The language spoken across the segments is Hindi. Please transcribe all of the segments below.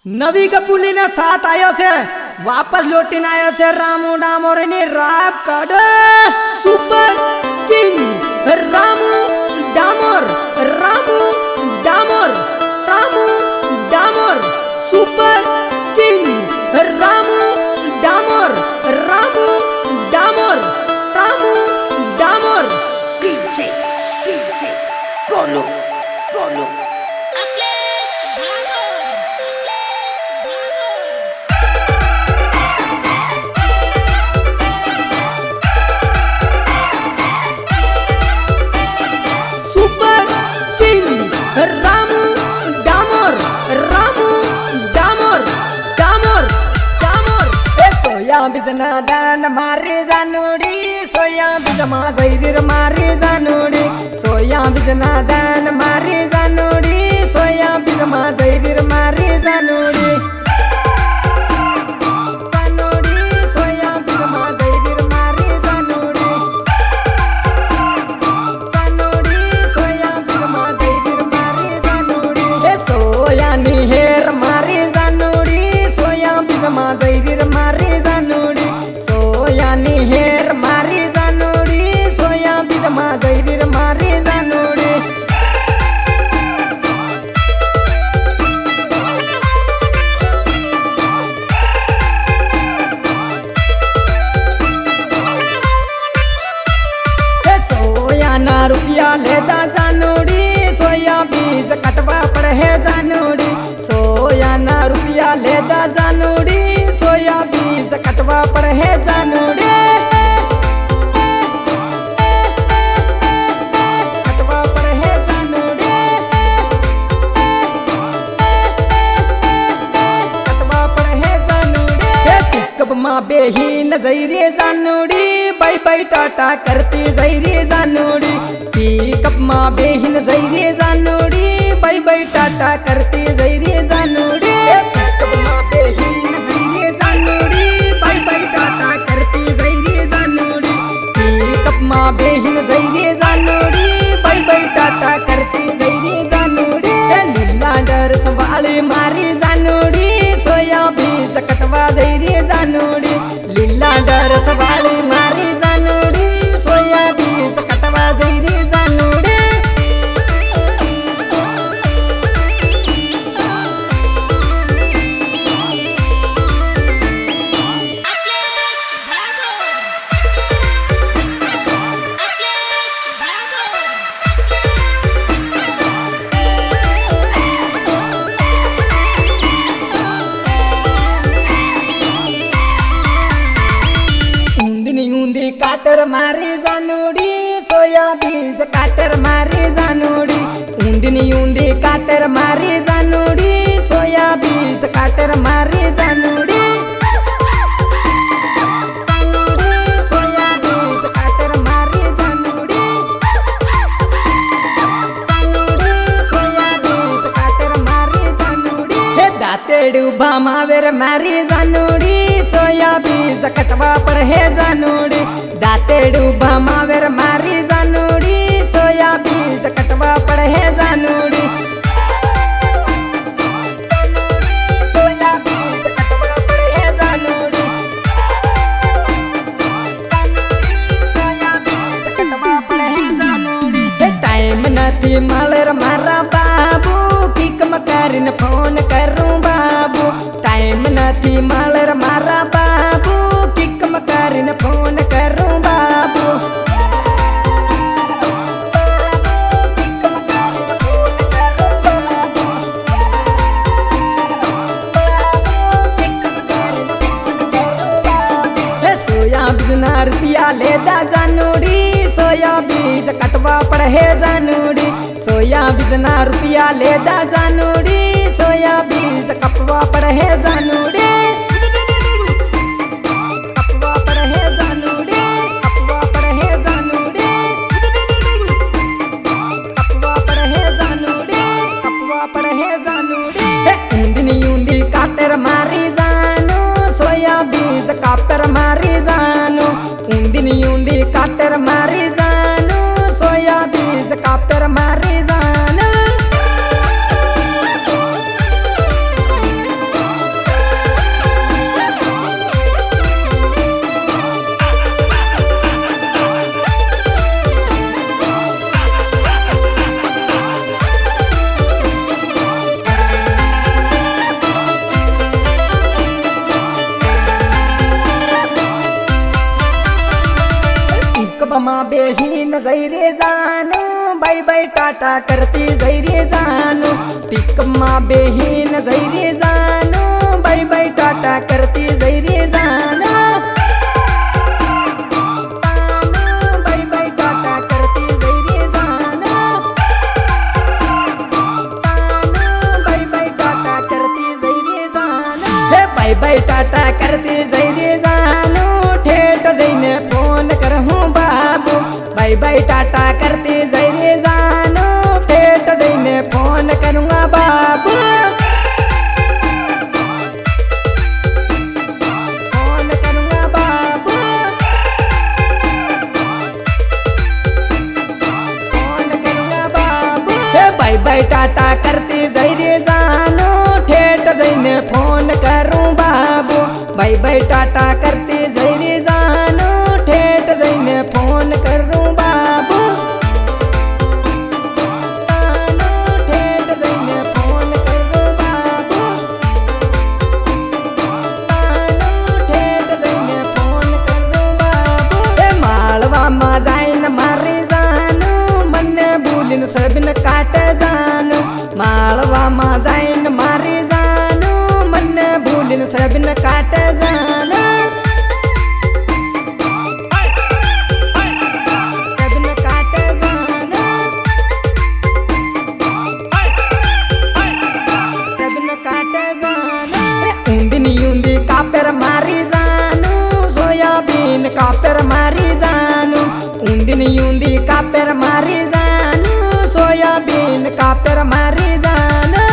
नवी कपूली ने साथ आयो से वापस लौटी ने आयो से रामू डामोर ने राप काढ super king Ramu Damor Ramu Damor Ramu Damor super king Ramu Damor Ramu Damor Ramu Damor DJ DJ Golu Golu super king Ramu Damor Ramu Damor Damor Damor ए सोया बिजना दान मारे जानोडी सोया बिजमा जैरीर मारे जानोडी सोया बिजना दान मारे जानोडी सोया बिजमा जैरीर मारे जानोडी जानोडी सोया बिजमा जैरीर मारे जानोडी जानोडी सोया बिजमा जैरीर मारे जानोडी ए सोया निहेर मारे जानोडी सोया बिजमा जैरीर मारे जानोडी सोया निहेर मारे जानोडी सोया बिजमा जैरीर मारे जानोडी सोया ना रुपया लेदा जानोडी सोया बीज कटवा पड़े है जानोडी सोया ना रुपया लेदा जानोडी सोया बीज कटवा पड़े है जानोडी कटवा पड़े है जानोडी कटवा पड़े है जानोडी कब माँ बेहीन जैरे जानोडी बाई बाई टाटा करती जैरे जानोडी कब माँ बेहीन जैरे जानोडी बाई बाई टाटा करती जैरे जानोडी कब माँ बेहीन जैरे जानोडी बाई बाई टाटा करती जैरे जानोडी कब माँ बेहीन जैरे जानोडी बाई बाई टाटा करती जैरे जानोडी लीला डर संभाली मारी जानोडी सोया बीज कटवा जैरे जानोडी लीला डर संभाली मारी जानोडी सोया बीज कटवा जैरे जानोडी ऊंदी काटर मारी जानोडी सोया बीज काटर मारी जानोडी ऊंदी काटर मारी जानोडी सोया बीज काटर मारी जानोडी सोया बीज काटर मारी जानोडी सोया बीज काटर मारी जानोडी हे दाते डुबा मावेर मारी जानोडी सोया बीज कटवा पर है जानोडी दाते डूबा मावेर मारी जानोडी सोया बीज कटवा पर है जानोडी सोया बीज कटवा पर है जानोडी सोया बीज कटवा पर है जानोडी टाइम नथी मालर मारा बाबू किक मकारिन फोन करूं बाबू टाइम नथी मालर मारा बाबू किक मकारिन फोन करूं बाबू सोया बिजना रुपया लेदा जानोडी सोया बीज कटवा पड़े है जानोडी सोया बिजना रुपया लेदा जानोडी सोया बीज कटवा पड़े है जानोडी कटवा पड़े है जानोडी कटवा पड़े है जानोडी कटवा पड़े है जानोडी कटवा पड़े है जानोडी ऊंदी काटर मारी जानो सोया बीज काटर मारी जानो ऊंदी काटर मारी जानो सोया बीज काटर मारी जानो बेहीन जैरे जानू बाय बाय टाटा करती जैरे जानू पिकअप मा बेहीन जैरे जानू बाय बाय टाटा करती जैरे जानू बाय बाय टाटा करती जैरे जानू बाय बाय टाटा करती जैरे जानू हे बाय बाय टाटा करती जैरे जानू ठेठ जैने फोन करहूँ बाबू बाय बाय टाटा करती जैरे जानू ठेठ जैने फोन करूँगा बाबू फोन करूँगा बाबू फोन करूँगा बाबू हे बाय बाय टाटा करती जैरे जानू ठेठ जैने फोन करूँ बाबू बाय बाय टाटा करती जैरे जानू ठेठ जैने फोन करूँ बाबू ठेठ जैने फोन करूँ बाबू ठेठ जैने फोन करूँ बाबू हे माळवा मा जाईन मारी जानू मन भूलिन सबन काट जानू माळवा मा जाईन मारी जानू मन भूलिन सबन काट जानू सबन काट जानू सबन काट जानू ऊंदिनी ऊंदी कापर मारी जानू सोयाबीन कापर मारी जानू ऊंदिनी ऊंदी कापर मारी जानू सोयाबीन कापर मारी जानू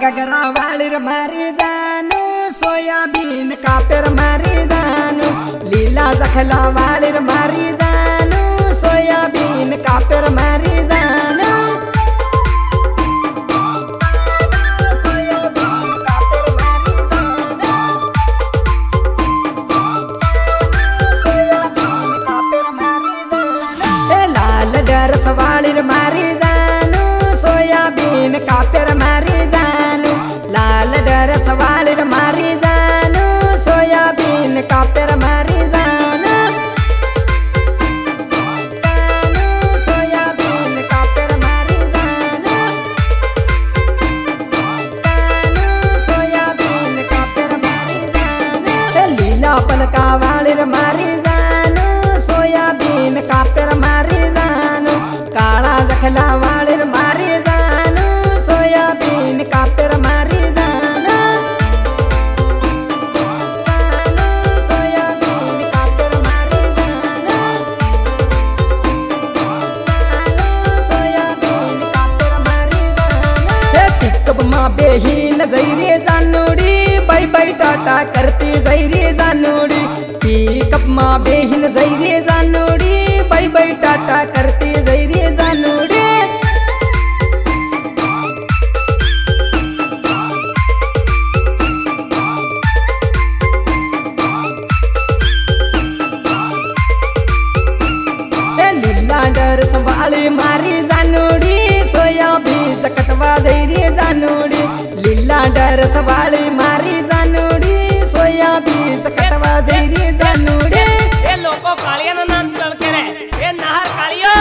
गगरा वालिर मारी जानू सोयाबीन कापर मारी जानू लीला जखला वालिर मारी जानू सोयाबीन कापर मारी जानू सोयाबीन कापर मारी जानू सोयाबीन कापर मारी जानू हे लाल डरस वालिर मारी जानू सोयाबीन कापर मारी जानू लाल डरस वालिर मारी जानू सोयाबीन कापर मारी जानू सोयाबीन कापर मारी जानू सोयाबीन कापर मारी जानू लीला पलका वालिर मारी जानू सोयाबीन कापर मारी जानू काला जखला वालिर मारी जानू सोयाबीन कापर मारी जानू सोयाबीन कापर मारी जानू सोयाबीन कापर मारी जानू हे पिकअप मा बेहीन जैरे जानूडी बाय बाय टाटा करती जैरे जानूडी पिकअप मा बेहीन जैरे जानूडी बाय बाय टाटा करती जैरे जानूडी डर संभाळी मारी जानूडी सोयाबीन कटवा जैरे जानूडी लीला डर संभाळी मारी जानूडी सोयाबीन कटवा जैरे जानूडी ये लोको कालिया नाम चल के रे ये नहर कालियो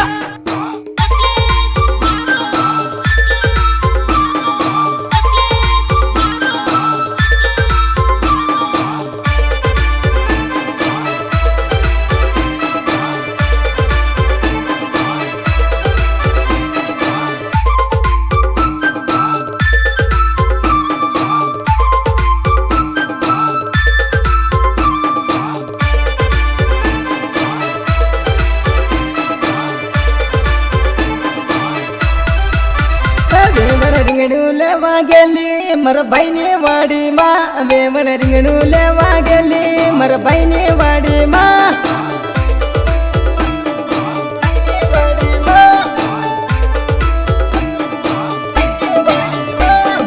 रिंगणू लेवा गेली मर बहिणी वाडी मा वेवण रिंगणू लेवा गेली મારા ભાઈને વાડીમાં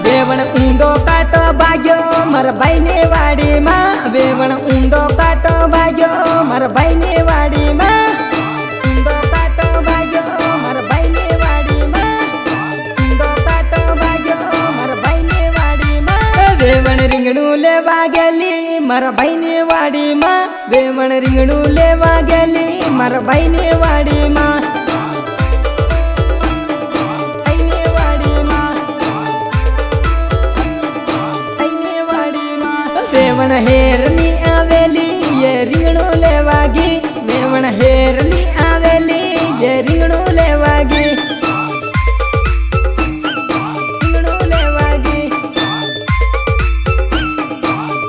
વેવણ ઊંડો કાંટો ભાગ્યો મારા ભાઈને વાડીમાં વેવણ ઊંડો કાંટો ભાગ્યો મારા ભાઈને વાડીમાં ઊંડો કાંટો ભાગ્યો મારા ભાઈને વાડીમાં ઊંડો કાંટો ભાગ્યો મારા ભાઈને વાડીમાં વેવણ રીંગણું લેવા ગયેલી મારા ભાઈને વાડીમાં વેવણ રીંગણું લેવા ગયેલી મારા ભાઈને વાડીમાં વેવણ હેરની આવેલી એ રીંગણું લેવા ગઈ વેવણ હેરની આવેલી એ રીંગણું લેવા ગઈ રીંગણું લેવા ગઈ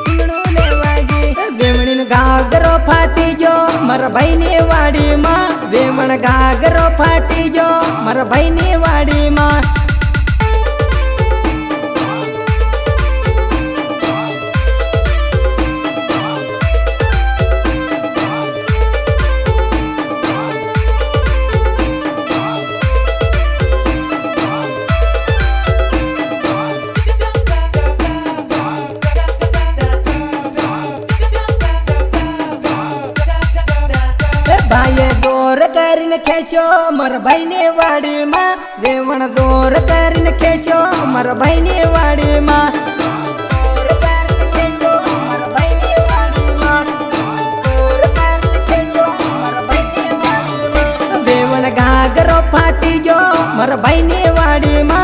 રીંગણું લેવા ગઈ વેવણીનો ઘાઘરો ફાટી ગયો મારા ભાઈની વાડીમાં વેવણ ઘાઘરો ફાટી ગયો મારા ભાઈની વાડીમાં ભાઈએ જોર કરીને ખેંચ્યો મારા ભાઈને વાડીમાં વેવણ જોર કરીને ખેંચ્યો મારા ભાઈને વાડીમાં વેવણ ઘાઘરો ફાટી ગયો મારા ભાઈને વાડીમાં